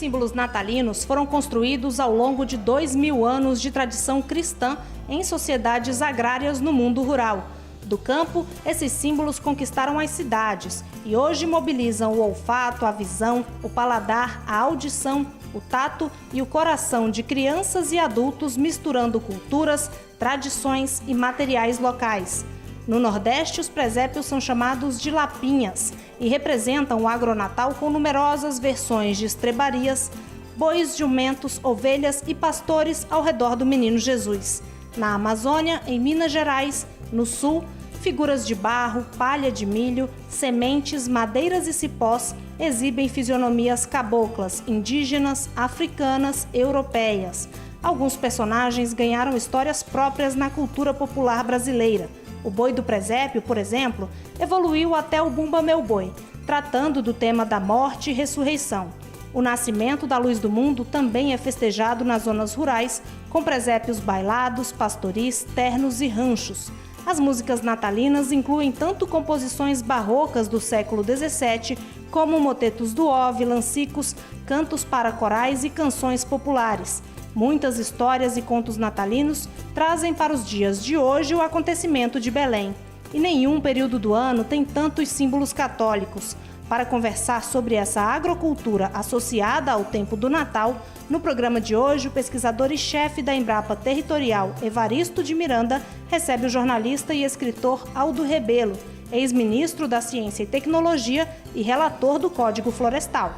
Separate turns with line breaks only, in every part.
símbolos natalinos foram construídos ao longo de 2000 anos de tradição cristã em sociedades agrárias no mundo rural. Do campo, esses símbolos conquistaram as cidades e hoje mobilizam o olfato, a visão, o paladar, a audição, o tato e o coração de crianças e adultos, misturando culturas, tradições e materiais locais. No Nordeste, os presépios são chamados de lapinhas e representam o agronatal com numerosas versões de estrebarias, bois, jumentos, ovelhas e pastores ao redor do Menino Jesus. Na Amazônia, em Minas Gerais, no Sul, figuras de barro, palha de milho, sementes, madeiras e cipós exibem fisionomias caboclas, indígenas, africanas, europeias. Alguns personagens ganharam histórias próprias na cultura popular brasileira. O boi do presépio, por exemplo, evoluiu até o Bumba Meu Boi, tratando do tema da morte e ressurreição. O nascimento da luz do mundo também é festejado nas zonas rurais, com presépios bailados, pastoris, ternos e ranchos. As músicas natalinas incluem tanto composições barrocas do século XVII, como motetos do Ó, vilancicos, cantos para corais e canções populares. Muitas histórias e contos natalinos trazem para os dias de hoje o acontecimento de Belém. E nenhum período do ano tem tantos símbolos católicos. Para conversar sobre essa agrocultura associada ao tempo do Natal, no programa de hoje, o pesquisador e chefe da Embrapa Territorial, Evaristo de Miranda, recebe o jornalista e escritor Aldo Rebelo, ex-ministro da Ciência e Tecnologia e relator do Código Florestal.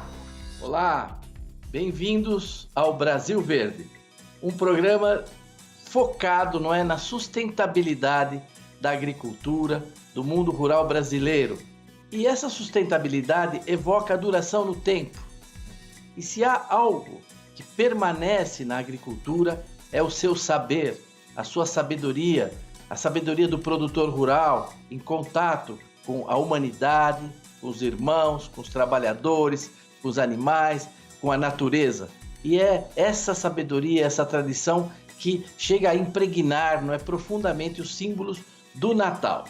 Olá, bem-vindos ao Brasil Verde, um programa focado, na sustentabilidade da agricultura, do mundo rural brasileiro. E essa sustentabilidade evoca a duração no tempo. E se há algo que permanece na agricultura, é o seu saber, a sua sabedoria, a sabedoria do produtor rural, em contato com a humanidade, com os irmãos, com os trabalhadores, com os animais, com a natureza. E é essa sabedoria, essa tradição que chega a impregnar, profundamente os símbolos do Natal.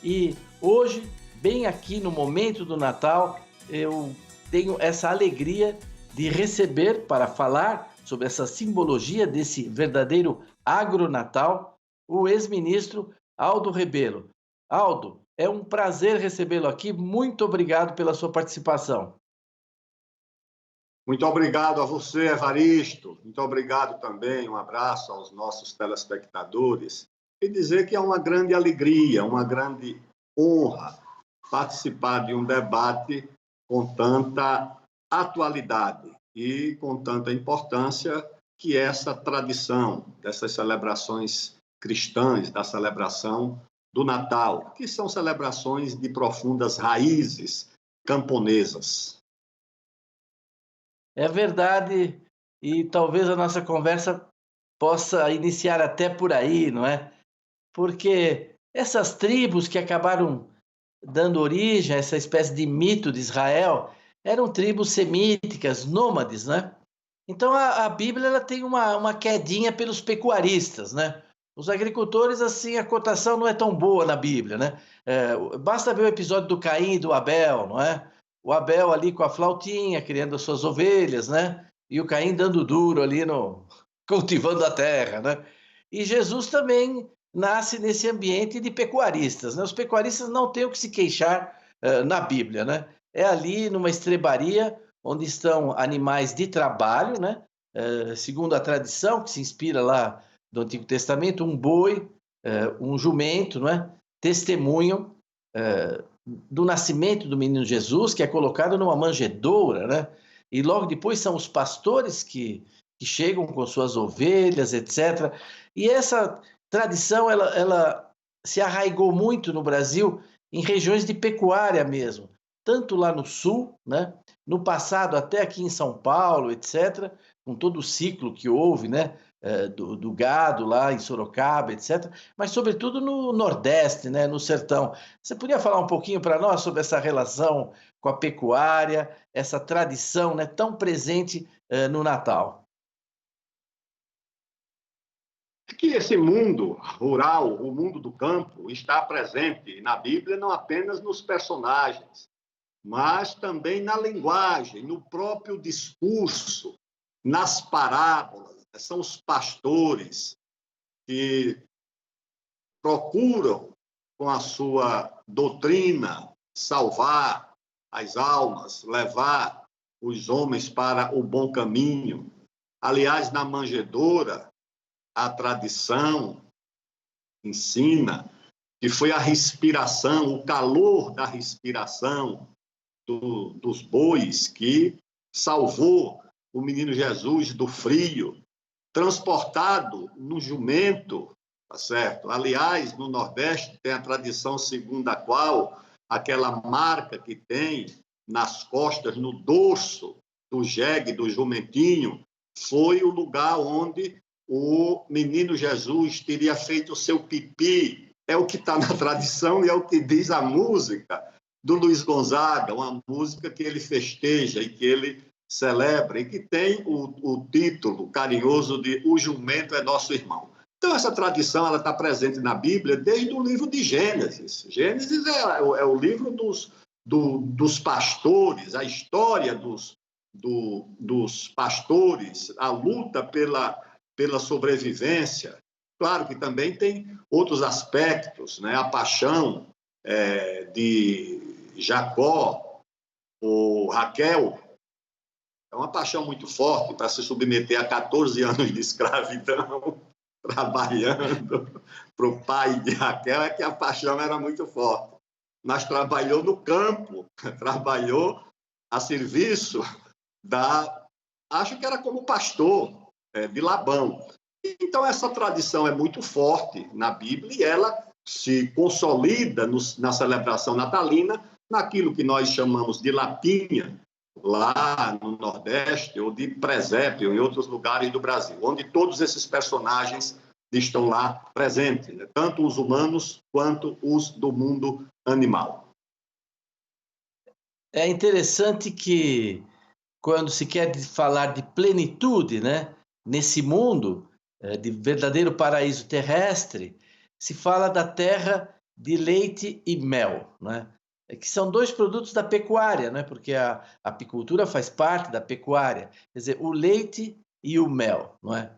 E hoje, bem aqui no momento do Natal, eu tenho essa alegria de receber para falar sobre essa simbologia desse verdadeiro agronatal, o ex-ministro Aldo Rebelo. Aldo, é um prazer recebê-lo aqui. Muito obrigado pela sua participação.
Muito obrigado a você, Evaristo. Muito obrigado também. Um abraço aos nossos telespectadores. E dizer que é uma grande alegria, uma grande honra participar de um debate com tanta atualidade e com tanta importância que essa tradição dessas celebrações cristãs, da celebração do Natal, que são celebrações de profundas raízes camponesas.
É verdade, e talvez a nossa conversa possa iniciar até por aí, não é? Porque essas tribos que acabaram dando origem a essa espécie de mito de Israel eram tribos semíticas, nômades, né? Então a Bíblia ela tem uma quedinha pelos pecuaristas, né? Os agricultores, assim, a cotação não é tão boa na Bíblia, né? Basta ver o episódio do Caim e do Abel, não é? O Abel ali com a flautinha, criando as suas ovelhas, né? E o Caim dando duro ali cultivando a terra, né? E Jesus também nasce nesse ambiente de pecuaristas, né? Os pecuaristas não têm o que se queixar na Bíblia, né? É ali numa estrebaria onde estão animais de trabalho, né? Segundo a tradição que se inspira lá do Antigo Testamento, um boi, um jumento, não é? Testemunham do nascimento do menino Jesus, que é colocado numa manjedoura, né? E logo depois são os pastores que chegam com suas ovelhas, etc. E essa tradição, ela se arraigou muito no Brasil em regiões de pecuária mesmo, tanto lá no sul, né? No passado até aqui em São Paulo, etc., com todo o ciclo que houve, né? Do gado lá em Sorocaba, etc., mas sobretudo no Nordeste, né, no sertão. Você podia falar um pouquinho para nós sobre essa relação com a pecuária, essa tradição, né, tão presente no Natal?
É que esse mundo rural, o mundo do campo, está presente na Bíblia não apenas nos personagens, mas também na linguagem, no próprio discurso, nas parábolas. São os pastores que procuram, com a sua doutrina, salvar as almas, levar os homens para o bom caminho. Aliás, na manjedoura, a tradição ensina que foi a respiração, o calor da respiração dos bois que salvou o menino Jesus do frio, transportado no jumento, tá certo? Aliás, no Nordeste tem a tradição segundo a qual aquela marca que tem nas costas, no dorso do jegue, do jumentinho, foi o lugar onde o menino Jesus teria feito o seu pipi. É o que está na tradição e é o que diz a música do Luiz Gonzaga, uma música que ele festeja e que ele celebra e que tem o título carinhoso de O Jumento é Nosso Irmão. Então, essa tradição ela está presente na Bíblia desde o livro de Gênesis. Gênesis é o livro dos pastores, a história dos pastores, a luta pela sobrevivência. Claro que também tem outros aspectos, né? A paixão de Jacó ou Raquel é uma paixão muito forte para se submeter a 14 anos de escravidão, trabalhando para o pai de Raquel, é que a paixão era muito forte. Mas trabalhou no campo, trabalhou a serviço acho que era como pastor de Labão. Então, essa tradição é muito forte na Bíblia e ela se consolida na celebração natalina, naquilo que nós chamamos de lapinha, lá no Nordeste, ou de presépio, em outros lugares do Brasil, onde todos esses personagens estão lá presentes, né? Tanto os humanos quanto os do mundo animal.
É interessante que, quando se quer falar de plenitude, né, nesse mundo, de verdadeiro paraíso terrestre, se fala da terra de leite e mel, né? Que são dois produtos da pecuária, né? Porque a apicultura faz parte da pecuária. Quer dizer, o leite e o mel, não é?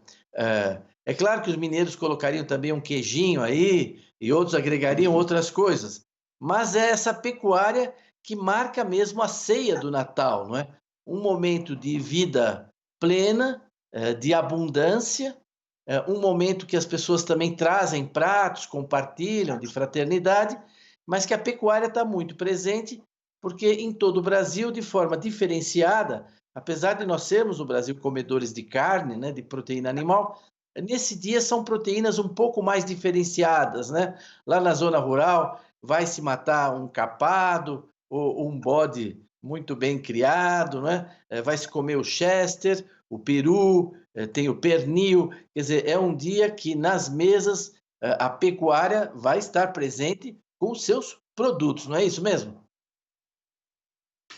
É claro que os mineiros colocariam também um queijinho aí e outros agregariam outras coisas, mas é essa pecuária que marca mesmo a ceia do Natal, não é? Um momento de vida plena, de abundância, um momento que as pessoas também trazem pratos, compartilham, de fraternidade, mas que a pecuária está muito presente, porque em todo o Brasil, de forma diferenciada, apesar de nós sermos no Brasil comedores de carne, né, de proteína animal, nesse dia são proteínas um pouco mais diferenciadas, né? Lá na zona rural vai se matar um capado ou um bode muito bem criado, né? Vai se comer o chester, o peru, tem o pernil. Quer dizer, é um dia que nas mesas a pecuária vai estar presente com os seus produtos, não é isso mesmo?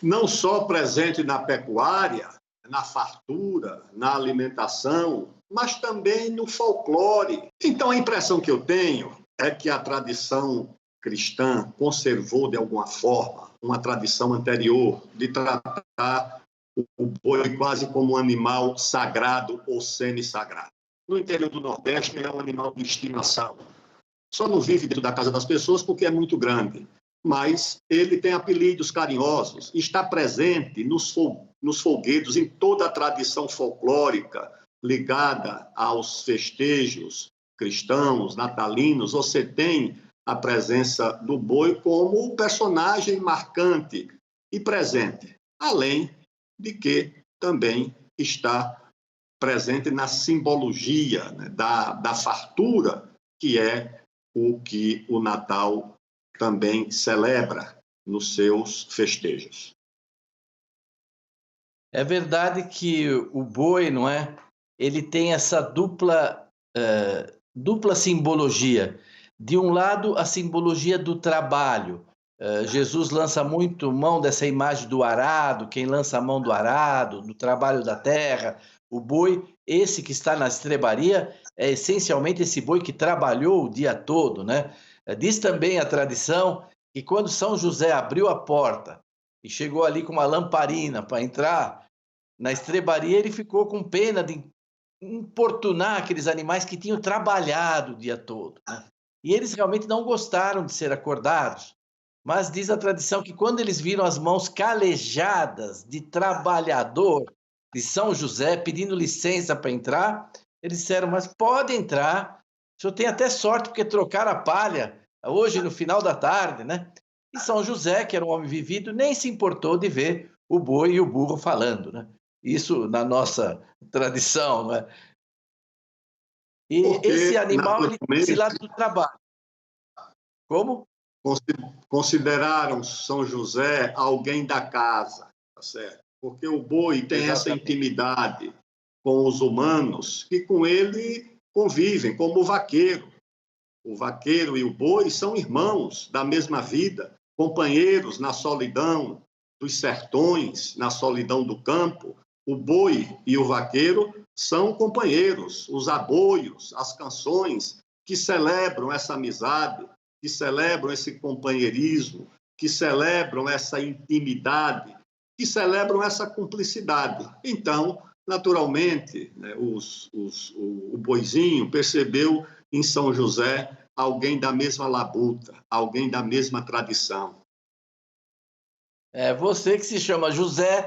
Não só presente na pecuária, na fartura, na alimentação, mas também no folclore. Então, a impressão que eu tenho é que a tradição cristã conservou, de alguma forma, uma tradição anterior de tratar o boi quase como um animal sagrado ou semi-sagrado. No interior do Nordeste, é um animal de estimação. Só não vive dentro da casa das pessoas porque é muito grande, mas ele tem apelidos carinhosos, está presente nos folguedos, em toda a tradição folclórica ligada aos festejos cristãos, natalinos. Você tem a presença do boi como um personagem marcante e presente, além de que também está presente na simbologia, né, da fartura, que é o que o Natal também celebra nos seus festejos.
É verdade que o boi, não é? Ele tem essa dupla simbologia. De um lado, a simbologia do trabalho. Jesus lança muito mão dessa imagem do arado, quem lança a mão do arado, do trabalho da terra. O boi, esse que está na estrebaria, é essencialmente esse boi que trabalhou o dia todo, né? Diz também a tradição que quando São José abriu a porta e chegou ali com uma lamparina para entrar na estrebaria, ele ficou com pena de importunar aqueles animais que tinham trabalhado o dia todo, né? E eles realmente não gostaram de ser acordados, mas diz a tradição que quando eles viram as mãos calejadas de trabalhador de São José pedindo licença para entrar, eles disseram: mas pode entrar, o senhor tem até sorte porque trocaram a palha hoje no final da tarde, né? E São José, que era um homem vivido, nem se importou de ver o boi e o burro falando, né? Isso na nossa tradição, não é? E
Porque,
esse animal, ele se
naturalmente,
lá do trabalho. Como?
consideraram São José alguém da casa, tá certo? Porque o boi tem essa
Exatamente.
intimidade com os humanos que com ele convivem, como o vaqueiro. O vaqueiro e o boi são irmãos da mesma vida, companheiros na solidão dos sertões, na solidão do campo. O boi e o vaqueiro são companheiros, os aboios, as canções que celebram essa amizade, que celebram esse companheirismo, que celebram essa intimidade, que celebram essa cumplicidade. Então, naturalmente, né, o boizinho percebeu em São José alguém da mesma labuta, alguém da mesma tradição.
Você que se chama José,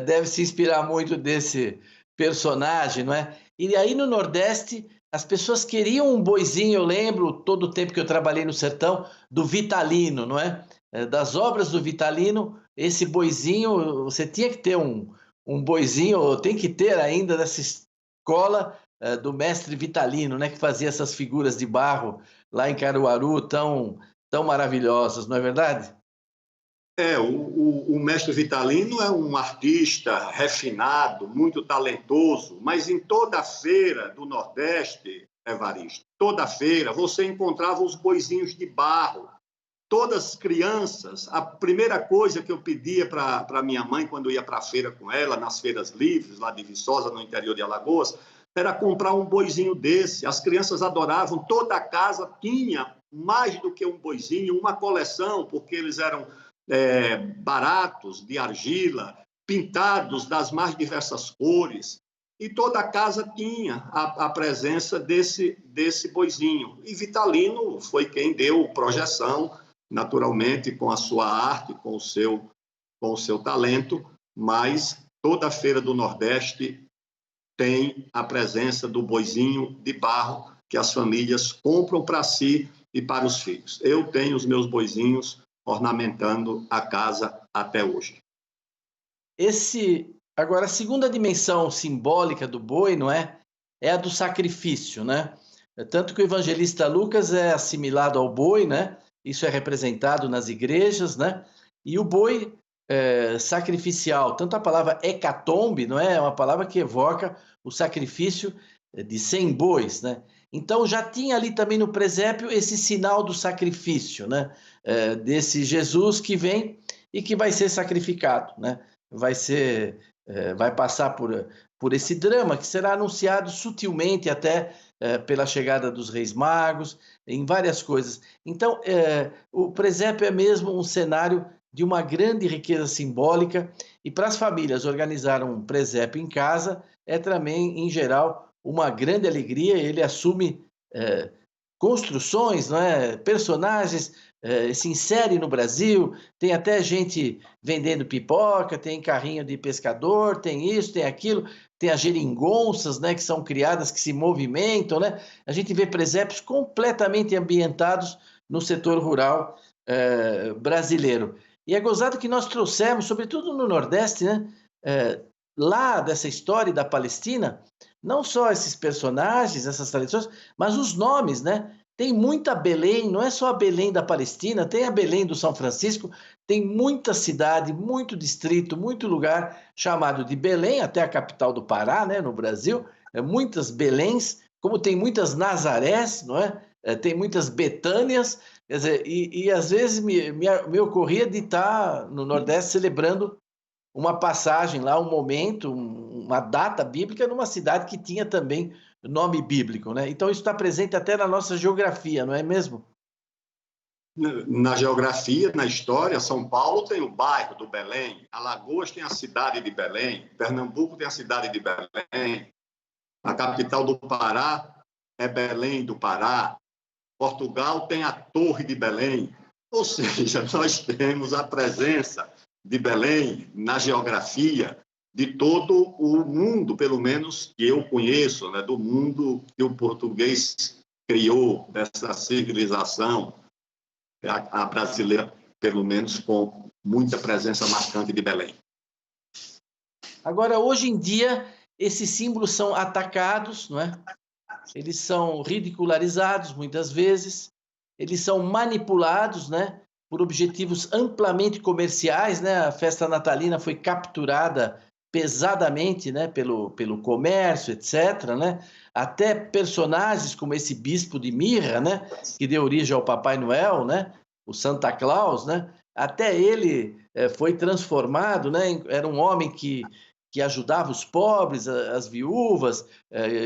deve se inspirar muito desse personagem, não é? E aí no Nordeste, as pessoas queriam um boizinho, eu lembro, todo o tempo que eu trabalhei no sertão, do Vitalino, não é? Das obras do Vitalino, esse boizinho, você tinha que ter um boizinho, ou tem que ter ainda dessa escola do mestre Vitalino, né? Que fazia essas figuras de barro lá em Caruaru, tão maravilhosas, não é verdade?
O mestre Vitalino é um artista refinado, muito talentoso, mas em toda a feira do Nordeste, Evaristo, toda feira você encontrava os boizinhos de barro. Todas as crianças, a primeira coisa que eu pedia para minha mãe quando eu ia para a feira com ela, nas feiras livres, lá de Viçosa, no interior de Alagoas, era comprar um boizinho desse. As crianças adoravam, toda a casa tinha mais do que um boizinho, uma coleção, porque eles eram baratos, de argila, pintados das mais diversas cores, e toda a casa tinha a presença desse boizinho. E Vitalino foi quem deu projeção, naturalmente, com a sua arte, com o seu talento, mas toda a feira do Nordeste tem a presença do boizinho de barro que as famílias compram para si e para os filhos. Eu tenho os meus boizinhos ornamentando a casa até hoje.
Agora, a segunda dimensão simbólica do boi, não é? É a do sacrifício, né? Tanto que o evangelista Lucas é assimilado ao boi, né? Isso é representado nas igrejas, né? E o boi sacrificial, tanto a palavra hecatombe, não é? É uma palavra que evoca o sacrifício de 100 bois, né? Então já tinha ali também no presépio esse sinal do sacrifício, né? Desse Jesus que vem e que vai ser sacrificado, né? Vai passar por esse drama que será anunciado sutilmente até pela chegada dos Reis Magos, em várias coisas. Então, o presépio é mesmo um cenário de uma grande riqueza simbólica, e para as famílias organizar um presépio em casa é também, em geral, uma grande alegria. Ele assume construções, não é? Personagens, se insere no Brasil, tem até gente vendendo pipoca, tem carrinho de pescador, tem isso, tem aquilo, tem as geringonças, né, que são criadas, que se movimentam, né? A gente vê presépios completamente ambientados no setor rural brasileiro. E é gozado que nós trouxemos, sobretudo no Nordeste, né, lá dessa história da Palestina, não só esses personagens, essas tradições, mas os nomes, né? Tem muita Belém, não é só a Belém da Palestina, tem a Belém do São Francisco, tem muita cidade, muito distrito, muito lugar chamado de Belém, até a capital do Pará, né, no Brasil, muitas Beléns, como tem muitas Nazarés, não é? Tem muitas Betânias, quer dizer, e às vezes me ocorria de estar no Nordeste celebrando uma passagem lá, um momento, uma data bíblica numa cidade que tinha também nome bíblico, né? Então isso está presente até na nossa geografia, não é mesmo?
Na geografia, na história, São Paulo tem o bairro do Belém, Alagoas tem a cidade de Belém, Pernambuco tem a cidade de Belém, a capital do Pará é Belém do Pará, Portugal tem a Torre de Belém, ou seja, nós temos a presença de Belém na geografia de todo o mundo, pelo menos que eu conheço, né, do mundo que o português criou, dessa civilização, a brasileira, pelo menos, com muita presença marcante de Belém.
Agora, hoje em dia, esses símbolos são atacados, não é? Eles são ridicularizados muitas vezes, eles são manipulados, né, por objetivos amplamente comerciais, né? A festa natalina foi capturada pesadamente, né, pelo comércio, etc., né? Até personagens como esse bispo de Mirra, né, que deu origem ao Papai Noel, né, o Santa Claus, né, até ele foi transformado, né, era um homem que ajudava os pobres, as viúvas,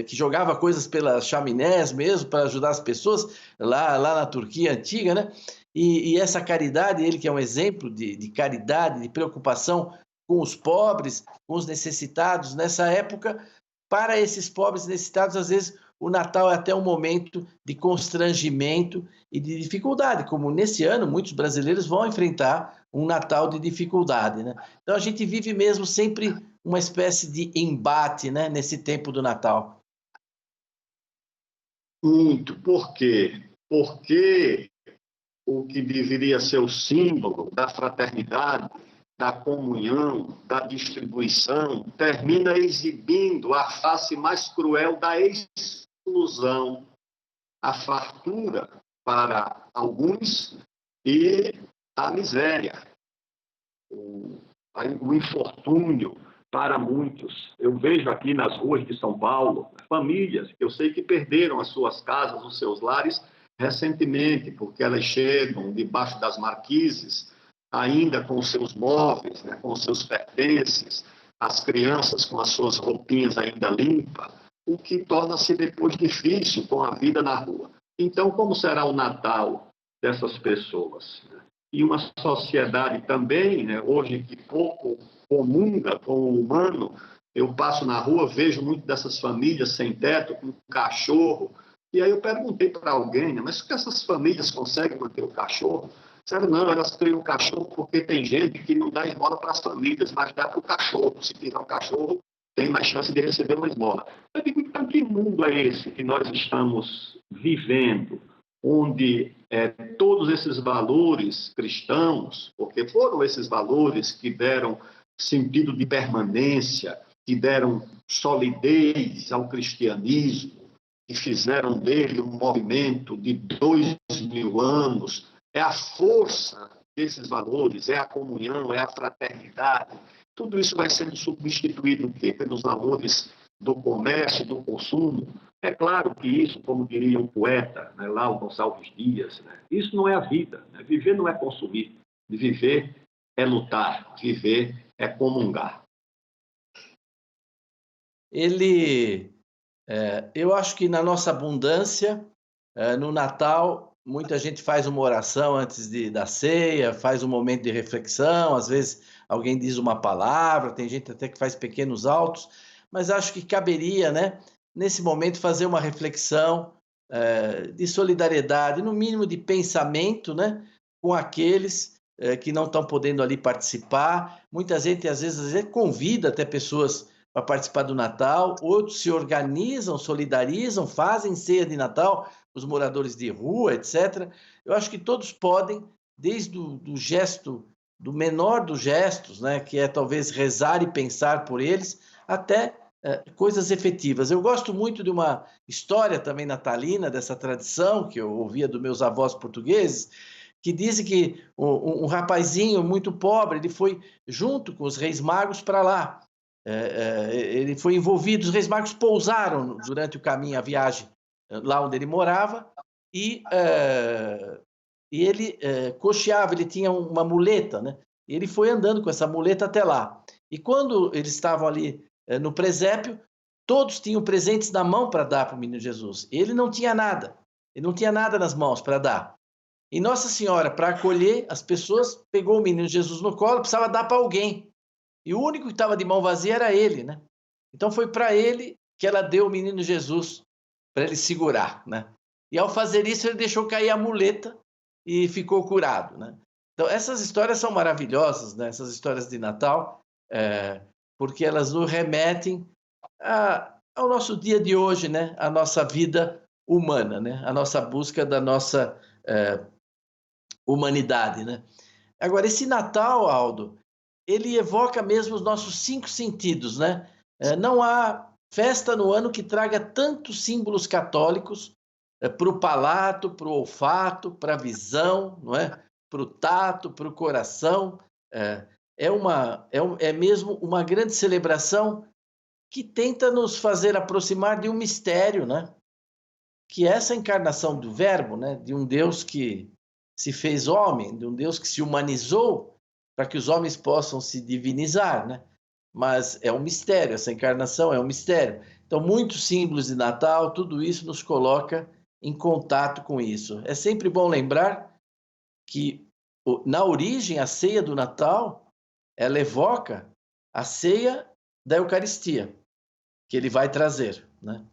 que jogava coisas pelas chaminés mesmo para ajudar as pessoas lá na Turquia antiga, né? E essa caridade, ele que é um exemplo de caridade, de preocupação com os pobres, com os necessitados nessa época. Para esses pobres necessitados, às vezes, o Natal é até um momento de constrangimento e de dificuldade, como nesse ano muitos brasileiros vão enfrentar um Natal de dificuldade, né? Então a gente vive mesmo sempre uma espécie de embate, né, nesse tempo do Natal.
Muito. Por quê? Porque o que deveria ser o símbolo da fraternidade, da comunhão, da distribuição, termina exibindo a face mais cruel da exclusão, a fartura para alguns e a miséria, o infortúnio para muitos. Eu vejo aqui nas ruas de São Paulo famílias que eu sei que perderam as suas casas, os seus lares recentemente, porque elas chegam debaixo das marquises ainda com os seus móveis, né, com os seus pertences, as crianças com as suas roupinhas ainda limpas, o que torna-se depois difícil com a vida na rua. Então, como será o Natal dessas pessoas? E uma sociedade também, né, hoje que pouco comunga com o humano, eu passo na rua, vejo muito dessas famílias sem teto, com cachorro, e aí eu perguntei para alguém, né, mas por que essas famílias conseguem manter o cachorro? Disseram, não, elas criam o cachorro porque tem gente que não dá esmola para as famílias, mas dá para o cachorro. Se tiver um cachorro, tem mais chance de receber uma esmola. Eu digo, então, que mundo é esse que nós estamos vivendo, onde todos esses valores cristãos, porque foram esses valores que deram sentido de permanência, que deram solidez ao cristianismo, que fizeram dele um movimento de 2000 anos, é a força desses valores, é a comunhão, é a fraternidade. Tudo isso vai sendo substituído pelos valores do comércio, do consumo. É claro que isso, como diria um poeta, né, lá o Gonçalves Dias, né, isso não é a vida. Né? Viver não é consumir. Viver é lutar. Viver é comungar.
Eu acho que na nossa abundância, no Natal, muita gente faz uma oração antes da ceia, faz um momento de reflexão, às vezes alguém diz uma palavra, tem gente até que faz pequenos autos, mas acho que caberia, né, nesse momento, fazer uma reflexão de solidariedade, no mínimo de pensamento, né, com aqueles que não estão podendo ali participar. Muita gente, às vezes convida até pessoas para participar do Natal, outros se organizam, solidarizam, fazem ceia de Natal, os moradores de rua, etc. Eu acho que todos podem, desde o gesto, do menor dos gestos, né, que é talvez rezar e pensar por eles, até coisas efetivas. Eu gosto muito de uma história também natalina, dessa tradição que eu ouvia dos meus avós portugueses, que dizem que um rapazinho muito pobre, ele foi junto com os Reis Magos para lá. Ele foi envolvido, os Reis Magos pousaram durante o caminho, a viagem, lá onde ele morava, e ele cocheava, ele tinha uma muleta, né? E ele foi andando com essa muleta até lá. E quando eles estavam ali no presépio, todos tinham presentes na mão para dar para o menino Jesus. Ele não tinha nada nas mãos para dar. E Nossa Senhora, para acolher as pessoas, pegou o menino Jesus no colo, precisava dar para alguém. E o único que estava de mão vazia era ele, né? Então foi para ele que ela deu o menino Jesus, para ele segurar, né? E ao fazer isso, ele deixou cair a muleta e ficou curado, né? Então essas histórias são maravilhosas, né? Essas histórias de Natal, porque elas nos remetem ao nosso dia de hoje, né? A nossa vida humana, né? A nossa busca da nossa humanidade, né? Agora, esse Natal, Aldo, ele evoca mesmo os nossos 5 sentidos, né? Não há festa no ano que traga tantos símbolos católicos para o palato, para o olfato, para a visão, não é? Para o tato, para o coração. É mesmo uma grande celebração que tenta nos fazer aproximar de um mistério, né? Que é essa encarnação do Verbo, né? De um Deus que se fez homem, de um Deus que se humanizou para que os homens possam se divinizar, né? Mas é um mistério, essa encarnação é um mistério. Então, muitos símbolos de Natal, tudo isso nos coloca em contato com isso. É sempre bom lembrar que, na origem, a ceia do Natal, ela evoca a ceia da Eucaristia, que ele vai trazer, né?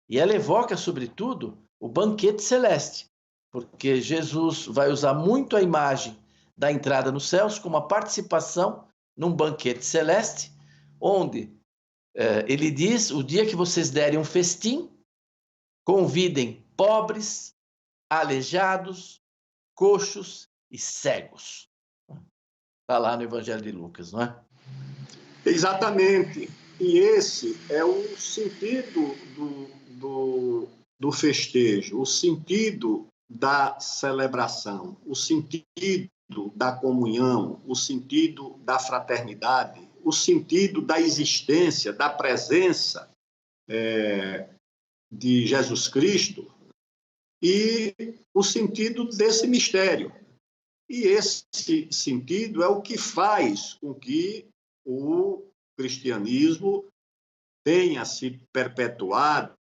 E ela evoca, sobretudo, o banquete celeste, porque Jesus vai usar muito a imagem da entrada nos céus como uma participação num banquete celeste, onde ele diz: o dia que vocês derem um festim, convidem pobres, aleijados, coxos e cegos. Está lá no Evangelho de Lucas, não é?
Exatamente. E esse é o sentido do festejo, o sentido da celebração, o sentido da comunhão, o sentido da fraternidade, o sentido da existência, da presença de Jesus Cristo e o sentido desse mistério. E esse sentido é o que faz com que o cristianismo tenha se perpetuado,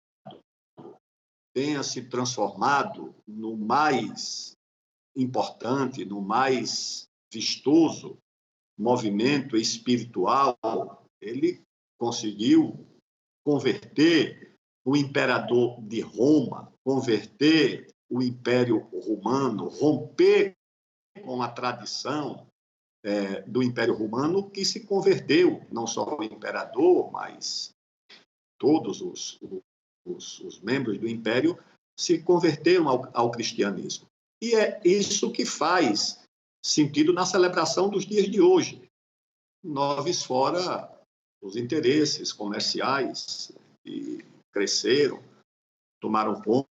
tenha se transformado no mais importante, no mais vistoso movimento espiritual. Ele conseguiu converter o imperador de Roma, converter o Império Romano, romper com a tradição do Império Romano, que se converteu, não só o imperador, mas todos os membros do Império se converteram ao cristianismo. E é isso que faz sentido na celebração dos dias de hoje. Nós fora os interesses comerciais que cresceram, tomaram conta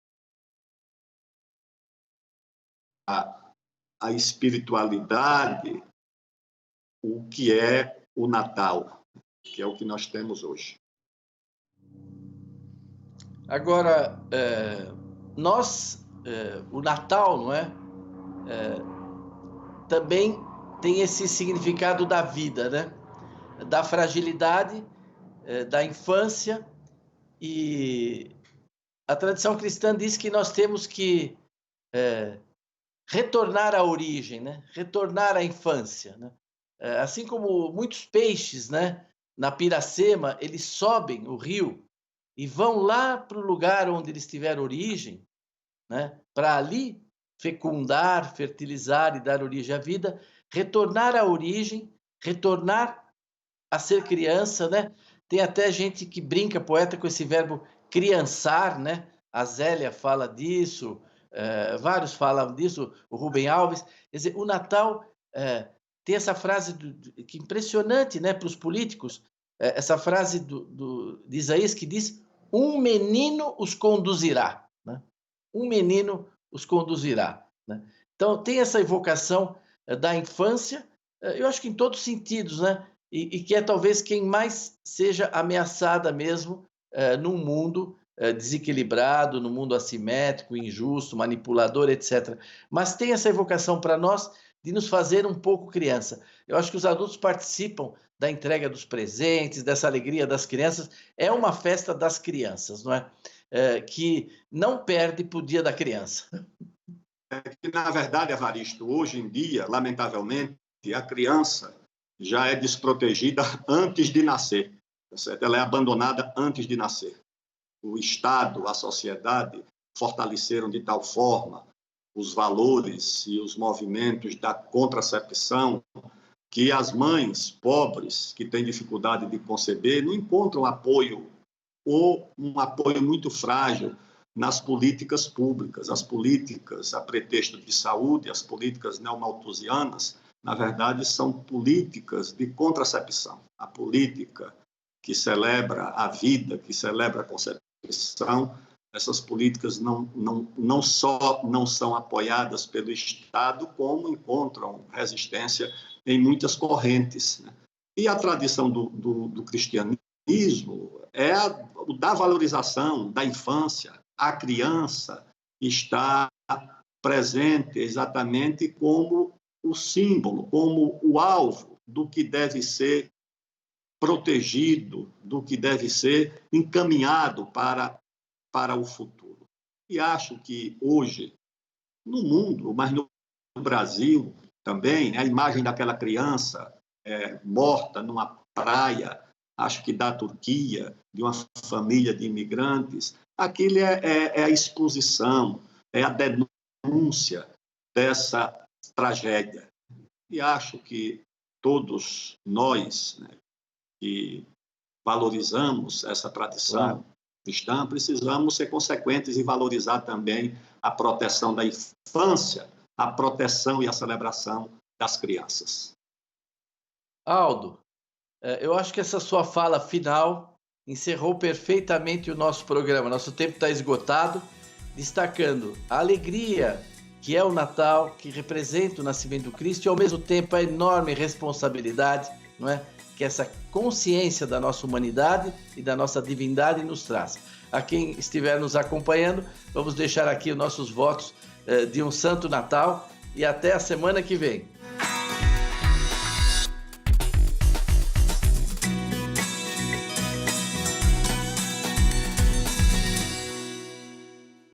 a espiritualidade, o que é o Natal, que é o que nós temos hoje.
Agora, o Natal, não é? Também tem esse significado da vida, né? Da fragilidade, da infância, e a tradição cristã diz que nós temos que retornar à origem, né? Retornar à infância, né? Assim como muitos peixes, né? Na Piracema, eles sobem o rio e vão lá para o lugar onde eles tiveram origem, né? Para ali fecundar, fertilizar e dar origem à vida, retornar à origem, retornar a ser criança, né? Tem até gente que brinca, poeta, com esse verbo criançar, né? A Zélia fala disso, vários falam disso, o Rubem Alves. Quer dizer, o Natal tem essa frase que é impressionante, né, para os políticos, essa frase de Isaías que diz: um menino os conduzirá, né? Um menino os conduzirá, né? Então tem essa evocação da infância, eu acho que em todos os sentidos, né? E que é talvez quem mais seja ameaçada mesmo num mundo desequilibrado, num mundo assimétrico, injusto, manipulador, etc. Mas tem essa evocação para nós de nos fazer um pouco criança. Eu acho que os adultos participam da entrega dos presentes, dessa alegria das crianças. É uma festa das crianças, não é? Que não perde para o Dia da Criança.
que, na verdade, Evaristo, hoje em dia, lamentavelmente, a criança já é desprotegida antes de nascer, tá certo? Ela é abandonada antes de nascer. O Estado, a sociedade fortaleceram de tal forma os valores e os movimentos da contracepção que as mães pobres que têm dificuldade de conceber não encontram apoio ou um apoio muito frágil nas políticas públicas. As políticas a pretexto de saúde, as políticas neomalthusianas, na verdade, são políticas de contracepção. A política que celebra a vida, que celebra a concepção, essas políticas não só não são apoiadas pelo Estado, como encontram resistência em muitas correntes, né? E a tradição do cristianismo é a da valorização da infância. A criança está presente exatamente como o símbolo, como o alvo do que deve ser protegido, do que deve ser encaminhado para o futuro. E acho que hoje, no mundo, mas no Brasil também, né, a imagem daquela criança morta numa praia, acho que da Turquia, de uma família de imigrantes, aquilo é a exposição, é a denúncia dessa tragédia. E acho que todos nós, né, que valorizamos essa tradição cristã, precisamos ser consequentes e valorizar também a proteção da infância, a proteção e a celebração das crianças.
Aldo, eu acho que essa sua fala final encerrou perfeitamente o nosso programa. Nosso tempo está esgotado, destacando a alegria que é o Natal, que representa o nascimento do Cristo, e ao mesmo tempo a enorme responsabilidade, não é, que essa consciência da nossa humanidade e da nossa divindade nos traz. A quem estiver nos acompanhando, vamos deixar aqui os nossos votos de um Santo Natal e até a semana que vem.